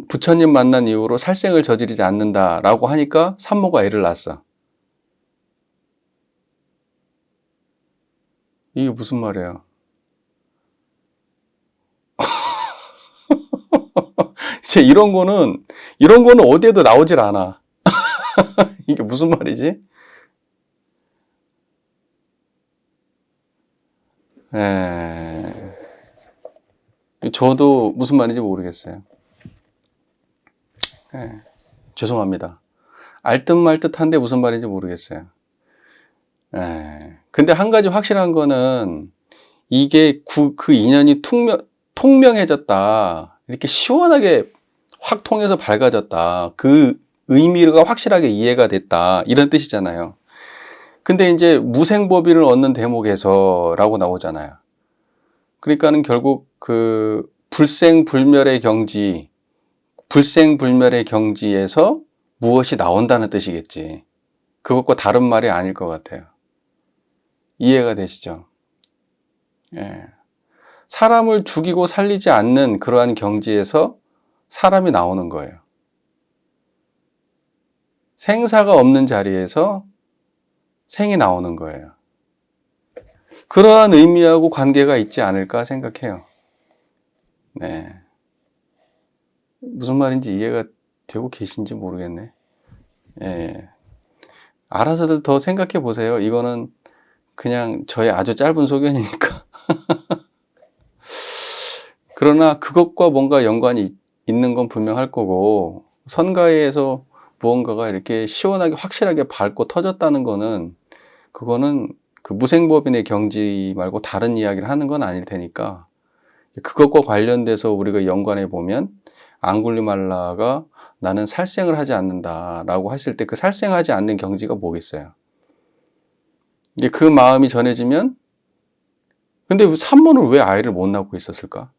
Speaker 1: 부처님 만난 이후로 살생을 저지르지 않는다라고 하니까 산모가 애를 낳았어. 이게 무슨 말이에요? 이제 이런 거는 어디에도 나오질 않아. 이게 무슨 말이지? 저도 무슨 말인지 모르겠어요. 죄송합니다. 알듯말듯한데 무슨 말인지 모르겠어요. 근데 한 가지 확실한 거는 이게 그 인연이 통명해졌다. 이렇게 시원하게 확 통해서 밝아졌다. 그 의미가 확실하게 이해가 됐다. 이런 뜻이잖아요. 근데 이제 무생법인을 얻는 대목에서라고 나오잖아요. 그러니까는 결국 그 불생불멸의 경지에서 무엇이 나온다는 뜻이겠지. 그것과 다른 말이 아닐 것 같아요. 이해가 되시죠? 예. 사람을 죽이고 살리지 않는 그러한 경지에서 사람이 나오는 거예요. 생사가 없는 자리에서 생이 나오는 거예요. 그러한 의미하고 관계가 있지 않을까 생각해요. 네. 무슨 말인지 이해가 되고 계신지 모르겠네. 예. 알아서들 더 생각해 보세요. 이거는 그냥 저의 아주 짧은 소견이니까. 그러나 그것과 뭔가 연관이 있는 건 분명할 거고, 선가에서 무언가가 이렇게 시원하게 확실하게 밝고 터졌다는 거는, 그거는 그 무생법인의 경지 말고 다른 이야기를 하는 건 아닐 테니까, 그것과 관련돼서 우리가 연관해 보면 앙굴리말라가 나는 살생을 하지 않는다라고 했을 때 그 살생하지 않는 경지가 뭐겠어요? 이게 그 마음이 전해지면, 근데 산모는 왜 아이를 못 낳고 있었을까?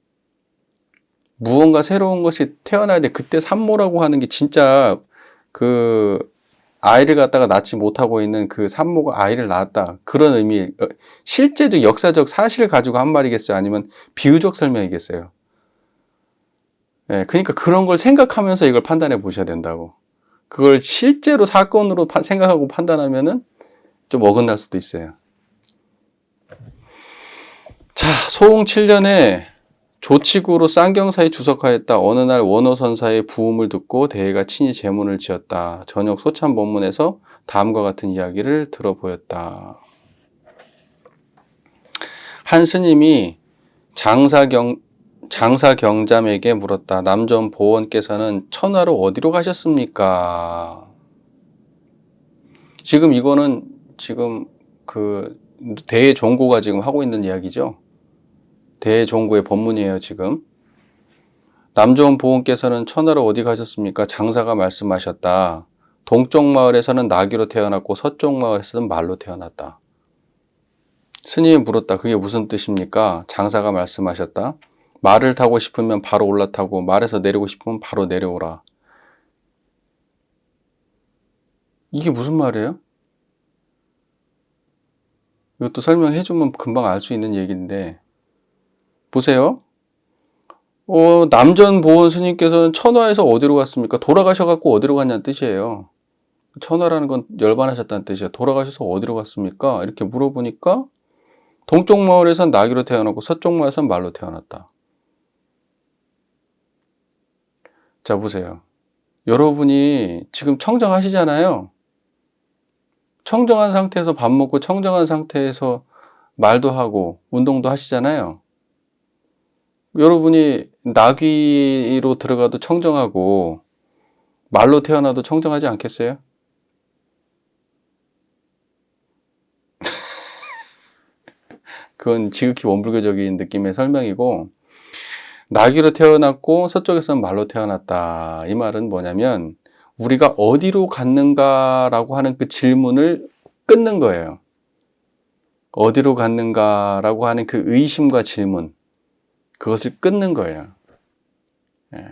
Speaker 1: 무언가 새로운 것이 태어나야 돼. 그때 산모라고 하는 게 진짜 그 아이를 갖다가 낳지 못하고 있는 그 산모가 아이를 낳았다. 그런 의미, 실제적 역사적 사실을 가지고 한 말이겠어요? 아니면 비유적 설명이겠어요? 네, 그러니까 그런 걸 생각하면서 이걸 판단해 보셔야 된다고. 그걸 실제로 사건으로 생각하고 판단하면은 좀 어긋날 수도 있어요. 자, 소홍 7년에 조치구로 쌍경사에 주석하였다. 어느 날 원호선사의 부음을 듣고 대해가 친히 제문을 지었다. 저녁 소참 본문에서 다음과 같은 이야기를 들어보였다. 한 스님이 장사경잠에게 물었다. 남전 보원께서는 천하로 어디로 가셨습니까? 지금 이거는 지금 그 대종고가 지금 하고 있는 이야기죠. 대종고의 법문이에요, 지금. 남조원 보원께서는 천하로 어디 가셨습니까? 장사가 말씀하셨다. 동쪽 마을에서는 나귀로 태어났고 서쪽 마을에서는 말로 태어났다. 스님이 물었다. 그게 무슨 뜻입니까? 장사가 말씀하셨다. 말을 타고 싶으면 바로 올라타고 말에서 내리고 싶으면 바로 내려오라. 이게 무슨 말이에요? 이것도 설명해주면 금방 알 수 있는 얘기인데, 보세요. 남전 보원 스님께서는 천하에서 어디로 갔습니까? 돌아가셔갖고 어디로 갔냐는 뜻이에요. 천하라는 건 열반하셨다는 뜻이에요. 돌아가셔서 어디로 갔습니까? 이렇게 물어보니까 동쪽 마을에선 나귀로 태어났고 서쪽 마을에선 말로 태어났다. 자, 보세요. 여러분이 지금 청정하시잖아요. 청정한 상태에서 밥 먹고 청정한 상태에서 말도 하고 운동도 하시잖아요. 여러분이 나귀로 들어가도 청정하고 말로 태어나도 청정하지 않겠어요? 그건 지극히 원불교적인 느낌의 설명이고, 나귀로 태어났고 서쪽에서는 말로 태어났다. 이 말은 뭐냐면 우리가 어디로 갔는가라고 하는 그 질문을 끊는 거예요. 어디로 갔는가라고 하는 그 의심과 질문, 그것을 끊는 거예요. 예.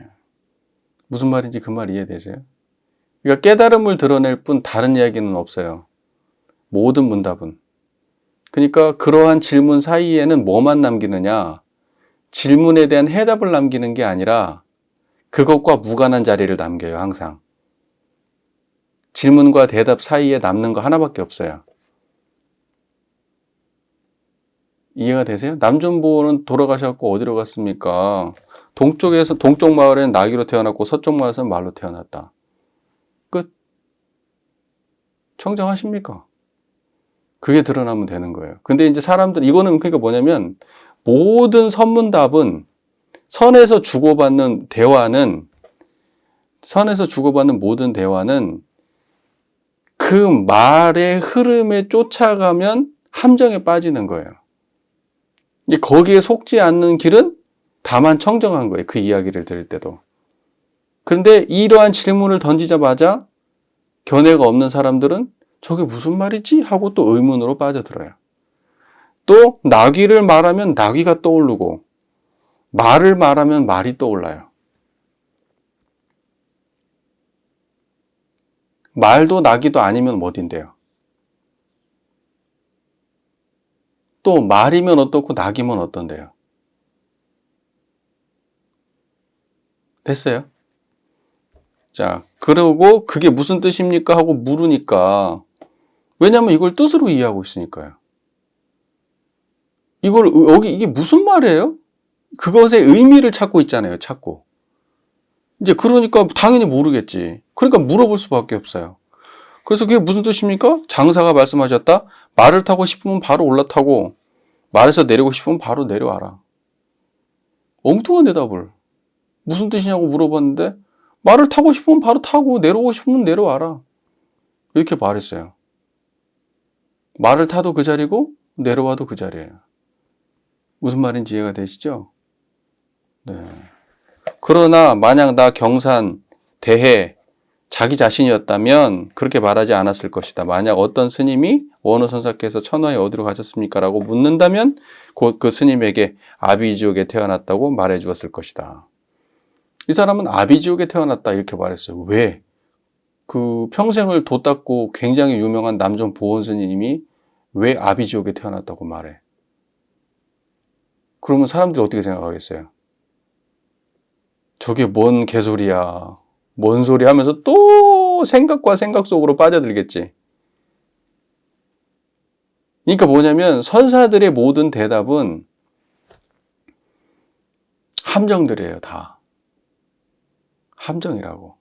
Speaker 1: 무슨 말인지 그 말 이해되세요? 그러니까 깨달음을 드러낼 뿐 다른 이야기는 없어요. 모든 문답은. 그러니까 그러한 질문 사이에는 뭐만 남기느냐? 질문에 대한 해답을 남기는 게 아니라 그것과 무관한 자리를 남겨요, 항상. 질문과 대답 사이에 남는 거 하나밖에 없어요. 이해가 되세요? 남전보원은 돌아가셔서 어디로 갔습니까? 동쪽 마을에는 나귀로 태어났고 서쪽 마을에서는 말로 태어났다. 끝. 청정하십니까? 그게 드러나면 되는 거예요. 근데 이제 사람들, 이거는 그러니까 뭐냐면 모든 선문답은 선에서 주고받는 모든 대화는 그 말의 흐름에 쫓아가면 함정에 빠지는 거예요. 거기에 속지 않는 길은 다만 청정한 거예요. 그 이야기를 들을 때도. 그런데 이러한 질문을 던지자마자 견해가 없는 사람들은 저게 무슨 말이지? 하고 또 의문으로 빠져들어요. 또 나귀를 말하면 나귀가 떠오르고 말을 말하면 말이 떠올라요. 말도 나귀도 아니면 어딘데요? 또 말이면 어떻고 나귀면 어떤데요? 됐어요? 자, 그러고 그게 무슨 뜻입니까? 하고 물으니까 왜냐면 이걸 뜻으로 이해하고 있으니까요. 이걸 여기 이게 무슨 말이에요? 그것의 의미를 찾고 있잖아요. 찾고. 이제 그러니까 당연히 모르겠지. 그러니까 물어볼 수밖에 없어요. 그래서 그게 무슨 뜻입니까? 장사가 말씀하셨다. 말을 타고 싶으면 바로 올라타고 말에서 내리고 싶으면 바로 내려와라. 엉뚱한 대답을. 무슨 뜻이냐고 물어봤는데 말을 타고 싶으면 바로 타고 내려오고 싶으면 내려와라. 이렇게 말했어요. 말을 타도 그 자리고 내려와도 그 자리예요. 무슨 말인지 이해가 되시죠? 네. 그러나 만약 나 경산, 대해, 자기 자신이었다면 그렇게 말하지 않았을 것이다. 만약 어떤 스님이 원효선사께서 천하에 어디로 가셨습니까? 라고 묻는다면 곧 그 스님에게 아비지옥에 태어났다고 말해 주었을 것이다. 이 사람은 아비지옥에 태어났다 이렇게 말했어요. 왜? 그 평생을 도 닦고 굉장히 유명한 남전 보원 스님이 왜 아비지옥에 태어났다고 말해? 그러면 사람들이 어떻게 생각하겠어요? 저게 뭔 개소리야. 뭔 소리 하면서 또 생각과 생각 속으로 빠져들겠지. 그러니까 뭐냐면 선사들의 모든 대답은 함정들이에요. 다. 함정이라고.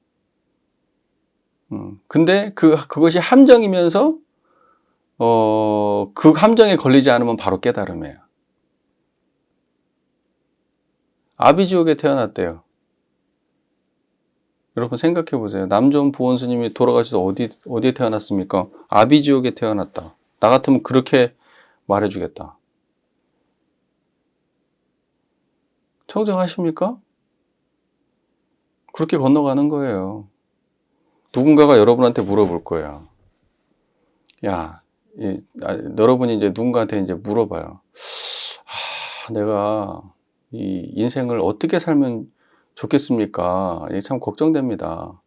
Speaker 1: 근데 그것이 함정이면서 그 함정에 걸리지 않으면 바로 깨달음이에요. 아비지옥에 태어났대요. 여러분 생각해 보세요. 남전 보원 스님이 돌아가셔서 어디에 태어났습니까? 아비지옥에 태어났다. 나 같으면 그렇게 말해주겠다. 청정하십니까? 그렇게 건너가는 거예요. 누군가가 여러분한테 물어볼 거예요. 야, 여러분이 이제 누군가한테 이제 물어봐요. 내가 이 인생을 어떻게 살면 좋겠습니까? 이게 참 걱정됩니다.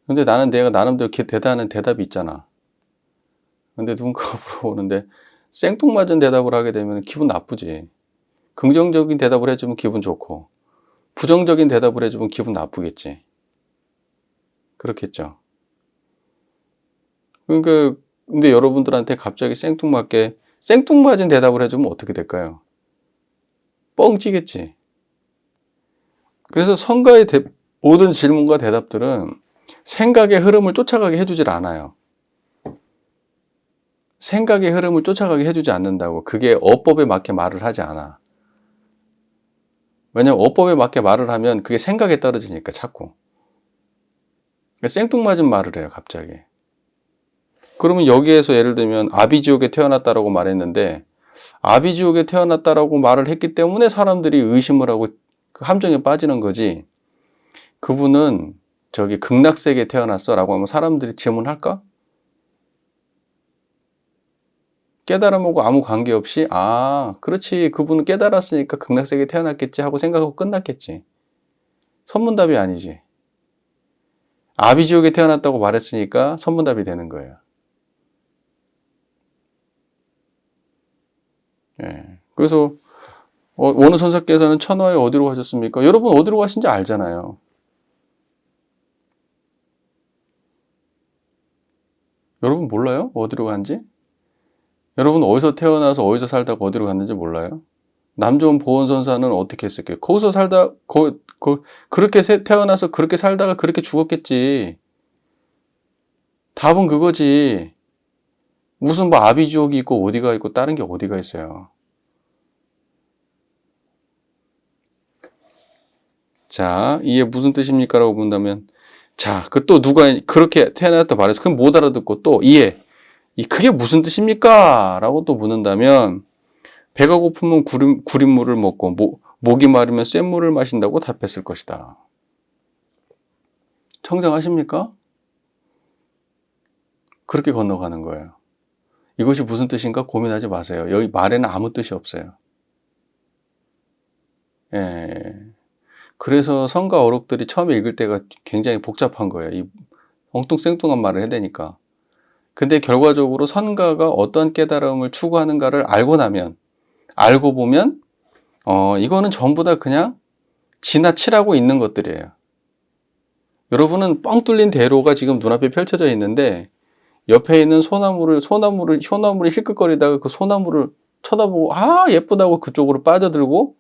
Speaker 1: 근데 내가 나름대로 대단한 대답이 있잖아. 근데 누군가가 물어보는데 생뚱맞은 대답을 하게 되면 기분 나쁘지. 긍정적인 대답을 해주면 기분 좋고 부정적인 대답을 해주면 기분 나쁘겠지. 그렇겠죠. 그러니까 근데 여러분들한테 갑자기 생뚱맞은 대답을 해주면 어떻게 될까요? 뻥치겠지. 그래서 성가의 모든 질문과 대답들은 생각의 흐름을 쫓아가게 해주질 않아요. 생각의 흐름을 쫓아가게 해주지 않는다고. 그게 어법에 맞게 말을 하지 않아. 왜냐면 어법에 맞게 말을 하면 그게 생각에 떨어지니까 자꾸. 생뚱맞은 말을 해요, 갑자기. 그러면 여기에서 예를 들면 아비지옥에 태어났다라고 말했는데 아비지옥에 태어났다라고 말을 했기 때문에 사람들이 의심을 하고 그 함정에 빠지는 거지. 그분은 저기 극락세계에 태어났어 라고 하면 사람들이 질문할까? 깨달음하고 아무 관계없이 그렇지, 그분은 깨달았으니까 극락세계에 태어났겠지 하고 생각하고 끝났겠지. 선문답이 아니지. 아비지옥에 태어났다고 말했으니까 선문답이 되는 거예요. 예. 그래서 원효선사께서는 천하에 어디로 가셨습니까? 여러분 어디로 가신지 알잖아요. 여러분 몰라요? 어디로 간지? 여러분 어디서 태어나서 어디서 살다가 어디로 갔는지 몰라요? 남조원 보원선사는 어떻게 했을까요? 거기서 살다 그렇게 태어나서 그렇게 살다가 그렇게 죽었겠지. 답은 그거지. 무슨 뭐 아비지옥이 있고 어디가 있고 다른 게 어디가 있어요. 자, 이게 무슨 뜻입니까? 라고 본다면 자, 그 또 누가 그렇게 태어났다 말해서 그럼 못 알아듣고 또 그게 무슨 뜻입니까? 라고 또 묻는다면 배가 고프면 구린물을 먹고 목이 마르면 센 물을 마신다고 답했을 것이다. 청정하십니까? 그렇게 건너가는 거예요. 이것이 무슨 뜻인가 고민하지 마세요. 여기 말에는 아무 뜻이 없어요. 예. 그래서 성가 어록들이 처음에 읽을 때가 굉장히 복잡한 거예요. 이 엉뚱생뚱한 말을 해야 되니까. 근데 결과적으로 선가가 어떤 깨달음을 추구하는가를 알고 보면 이거는 전부 다 그냥 지나치라고 있는 것들이에요. 여러분은 뻥 뚫린 대로가 지금 눈앞에 펼쳐져 있는데 옆에 있는 소나무를 힐끗거리다가 그 소나무를 쳐다보고 예쁘다고 그쪽으로 빠져들고,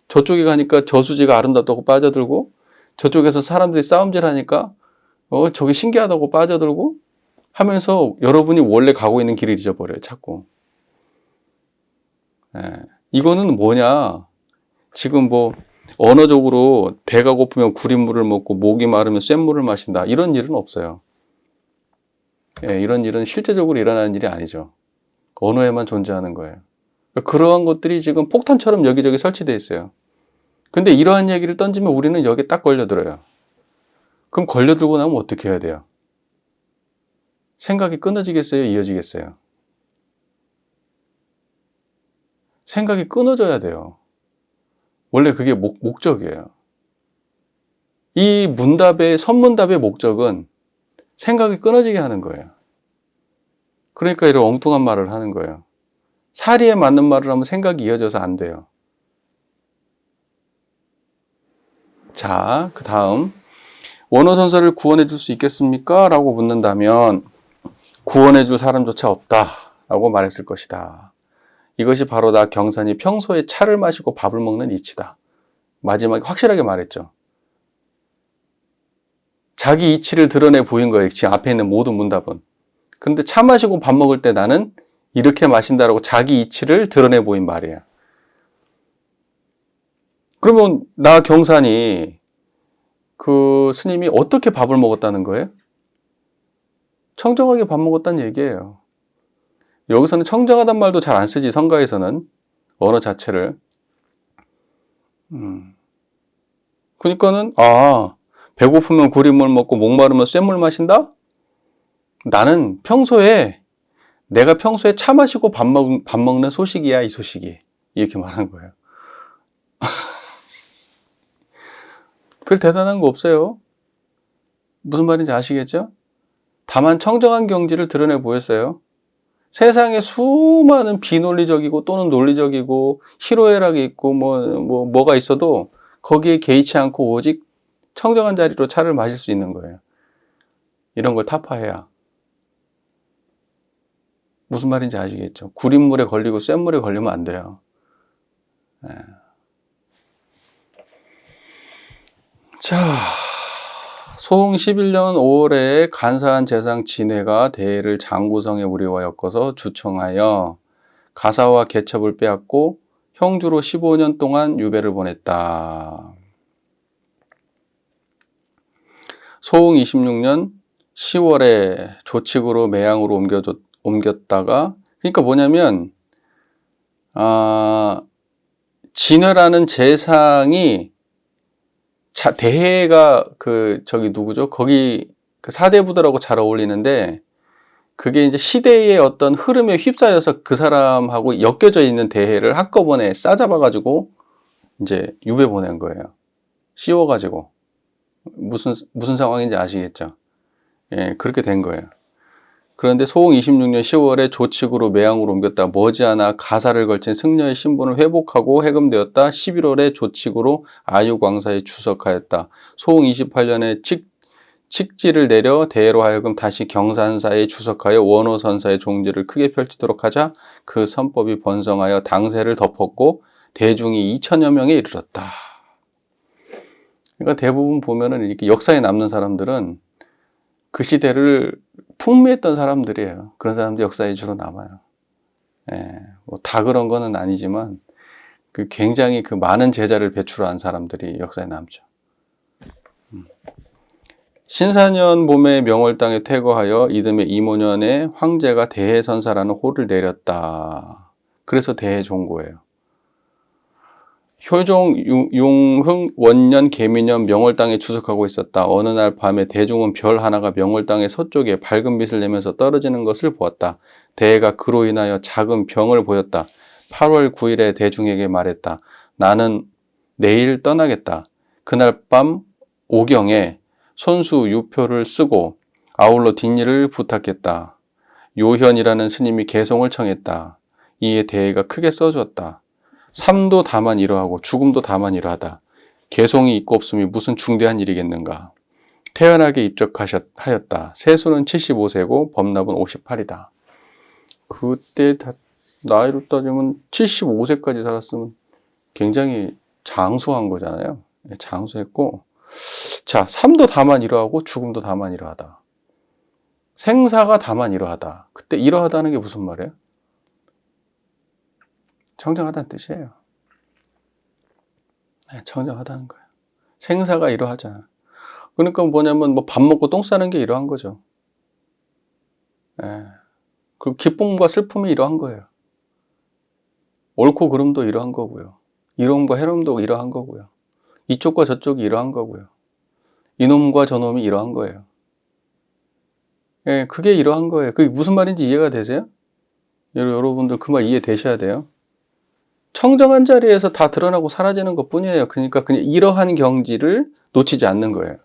Speaker 1: 저쪽에 가니까 저수지가 아름답다고 빠져들고, 저쪽에서 사람들이 싸움질하니까 저기 신기하다고 빠져들고 하면서 여러분이 원래 가고 있는 길을 잊어버려요, 자꾸. 이거는 뭐냐? 지금 뭐 언어적으로 배가 고프면 구린물을 먹고 목이 마르면 쇳물을 마신다, 이런 일은 없어요. 이런 일은 실제적으로 일어나는 일이 아니죠. 언어에만 존재하는 거예요. 그러한 것들이 지금 폭탄처럼 여기저기 설치되어 있어요. 근데 이러한 얘기를 던지면 우리는 여기에 딱 걸려들어요. 그럼 걸려들고 나면 어떻게 해야 돼요? 생각이 끊어지겠어요? 이어지겠어요? 생각이 끊어져야 돼요. 원래 그게 목적이에요. 이 선문답의 목적은 생각이 끊어지게 하는 거예요. 그러니까 이런 엉뚱한 말을 하는 거예요. 사리에 맞는 말을 하면 생각이 이어져서 안 돼요. 자, 그 다음, 원어선사를 구원해 줄 수 있겠습니까? 라고 묻는다면 구원해 줄 사람조차 없다 라고 말했을 것이다. 이것이 바로 나 경산이 평소에 차를 마시고 밥을 먹는 이치다. 마지막에 확실하게 말했죠. 자기 이치를 드러내 보인 거예요, 지금 앞에 있는 모든 문답은. 근데 차 마시고 밥 먹을 때 나는 이렇게 마신다라고 자기 이치를 드러내 보인 말이에요. 그러면 나 경산이 그 스님이 어떻게 밥을 먹었다는 거예요? 청정하게 밥 먹었다는 얘기예요. 여기서는 청정하단 말도 잘 안 쓰지, 성가에서는 언어 자체를. 그러니까는 배고프면 구린물 먹고 목마르면 쇳물 마신다? 나는 내가 평소에 차 마시고 밥 먹는 소식이야, 이 소식이. 이렇게 말한 거예요. 별 대단한 거 없어요. 무슨 말인지 아시겠죠? 다만 청정한 경지를 드러내 보였어요. 세상에 수많은 비논리적이고 또는 논리적이고 희로애락이 있고 뭐가 있어도 거기에 개의치 않고 오직 청정한 자리로 차를 마실 수 있는 거예요. 이런 걸 타파해야. 무슨 말인지 아시겠죠? 구린물에 걸리고 쇳물에 걸리면 안 돼요. 자, 소흥 11년 5월에 간사한 재상 진해가 대해를 장구성의 우리와 엮어서 주청하여 가사와 개첩을 빼앗고 형주로 15년 동안 유배를 보냈다. 소흥 26년 10월에 조칙으로 매양으로 옮겼다가, 그러니까 뭐냐면 진해라는 재상이 대해가 누구죠? 거기 그 사대부들하고 잘 어울리는데, 그게 이제 시대의 어떤 흐름에 휩싸여서 그 사람하고 엮여져 있는 대해를 한꺼번에 싸잡아가지고 이제 유배 보낸 거예요. 씌워가지고. 무슨 상황인지 아시겠죠? 그렇게 된 거예요. 그런데 소흥 26년 10월에 조칙으로 매양으로 옮겼다. 머지않아 가사를 걸친 승려의 신분을 회복하고 해금되었다. 11월에 조칙으로 아유광사에 주석하였다. 소흥 28년에 칙지를 내려 대해로 하여금 다시 경산사에 주석하여 원호선사의 종지를 크게 펼치도록 하자 그 선법이 번성하여 당세를 덮었고 대중이 2천여 명에 이르렀다. 그러니까 대부분 보면은 이렇게 역사에 남는 사람들은 그 시대를 풍미했던 사람들이에요. 그런 사람들 역사에 주로 남아요. 다 그런 거는 아니지만 굉장히 많은 제자를 배출한 사람들이 역사에 남죠. 신사년 봄에 명월당에 퇴거하여 이듬해 이모년에 황제가 대해선사라는 호를 내렸다. 그래서 대해종고예요. 효종, 용흥, 원년, 계민년 명월 땅에 주석하고 있었다. 어느 날 밤에 대종은 별 하나가 명월 땅의 서쪽에 밝은 빛을 내면서 떨어지는 것을 보았다. 대해가 그로 인하여 작은 병을 보였다. 8월 9일에 대중에게 말했다. 나는 내일 떠나겠다. 그날 밤 오경에 손수 유표를 쓰고 아울러 뒷일을 부탁했다. 요현이라는 스님이 개송을 청했다. 이에 대해가 크게 써주었다. 삶도 다만 이러하고 죽음도 다만 이러하다. 개송이 있고 없음이 무슨 중대한 일이겠는가. 태연하게 입적하였다. 세수는 75세고 범납은 58이다. 그때 나이로 따지면 75세까지 살았으면 굉장히 장수한 거잖아요. 장수했고, 자, 삶도 다만 이러하고 죽음도 다만 이러하다. 생사가 다만 이러하다. 그때 이러하다는 게 무슨 말이에요? 청정하다는 뜻이에요. 네, 청정하다는 거예요. 생사가 이러하잖아. 그러니까 뭐냐면 뭐 밥 먹고 똥 싸는 게 이러한 거죠. 네. 그리고 기쁨과 슬픔이 이러한 거예요. 옳고 그름도 이러한 거고요. 이놈과 해놈도 이러한 거고요. 이쪽과 저쪽이 이러한 거고요. 이놈과 저놈이 이러한 거예요. 예, 그게 이러한 거예요. 그게 무슨 말인지 이해가 되세요? 여러분들 그 말 이해되셔야 돼요. 청정한 자리에서 다 드러나고 사라지는 것 뿐이에요. 그러니까 그냥 이러한 경지를 놓치지 않는 거예요.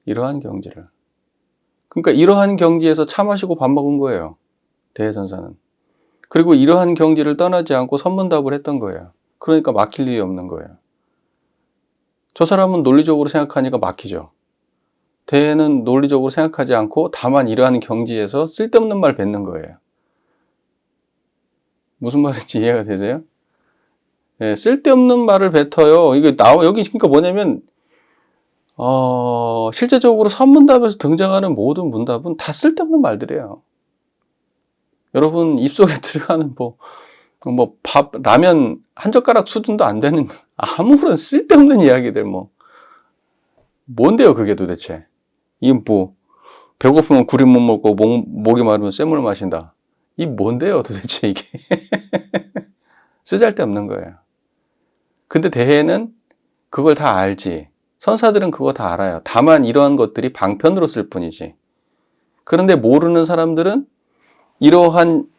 Speaker 1: 이러한 경지를. 그러니까 이러한 경지에서 차 마시고 밥 먹은 거예요. 대해선사는. 그리고 이러한 경지를 떠나지 않고 선문답을 했던 거예요. 그러니까 막힐 일이 없는 거예요. 저 사람은 논리적으로 생각하니까 막히죠. 대해는 논리적으로 생각하지 않고 다만 이러한 경지에서 쓸데없는 말 뱉는 거예요. 무슨 말인지 이해가 되세요? 예, 쓸데없는 말을 뱉어요. 이게 여기 그러니까 뭐냐면, 실제적으로 선문답에서 등장하는 모든 문답은 다 쓸데없는 말들이에요. 여러분 입속에 들어가는 밥, 라면 한 젓가락 수준도 안 되는 아무런 쓸데없는 이야기들 뭔데요 그게 도대체? 이게 배고프면 구리 못 먹고 목이 마르면 쇠물 마신다. 이 뭔데요 도대체 이게? 쓰잘데없는 거예요. 근데 대해는 그걸 다 알지. 선사들은 그거 다 알아요. 다만 이러한 것들이 방편으로 쓸 뿐이지. 그런데 모르는 사람들은 이러한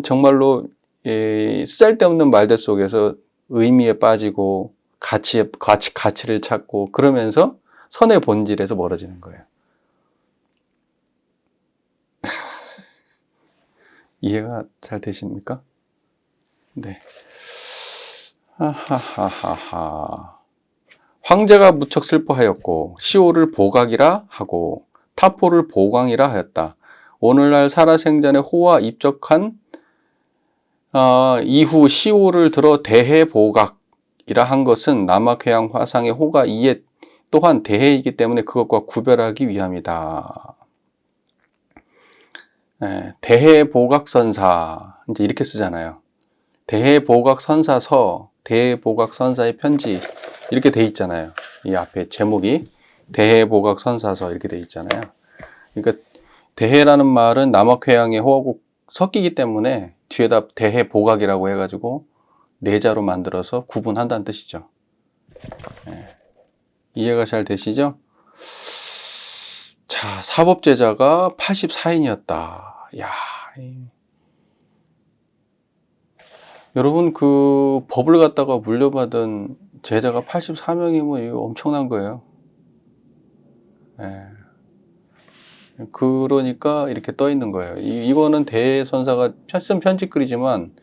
Speaker 1: 정말로 쓰잘데없는 말들 속에서 의미에 빠지고 가치를 찾고 그러면서 선의 본질에서 멀어지는 거예요. 이해가 잘 되십니까? 네. 하하하하. 황제가 무척 슬퍼하였고 시오를 보각이라 하고 타포를 보광이라 하였다. 오늘날 살아생전에 호와 입적한 이후 시오를 들어 대해보각이라 한 것은 남악회양 화상의 호가 이에 또한 대해이기 때문에 그것과 구별하기 위함이다. 대해보각선사 이제 이렇게 쓰잖아요. 대해보각선사서, 대해보각선사의 편지 이렇게 돼 있잖아요. 이 앞에 제목이 대해보각선사서 이렇게 돼 있잖아요. 그러니까 대해라는 말은 남악회양의 호하고 섞이기 때문에 뒤에다 대해보각이라고 해가지고 네자로 만들어서 구분한다는 뜻이죠. 이해가 잘 되시죠? 자, 사법제자가 84인이었다. 야, 여러분 그 법을 갖다가 물려받은 제자가 84명이면 이거 엄청난 거예요. 그러니까 이렇게 떠 있는 거예요. 이거는 대선사가 쓴 편지글이지만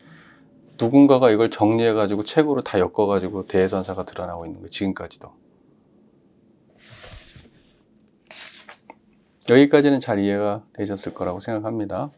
Speaker 1: 누군가가 이걸 정리해가지고 책으로 다 엮어가지고 대선사가 드러나고 있는 거예요. 지금까지도. 여기까지는 잘 이해가 되셨을 거라고 생각합니다.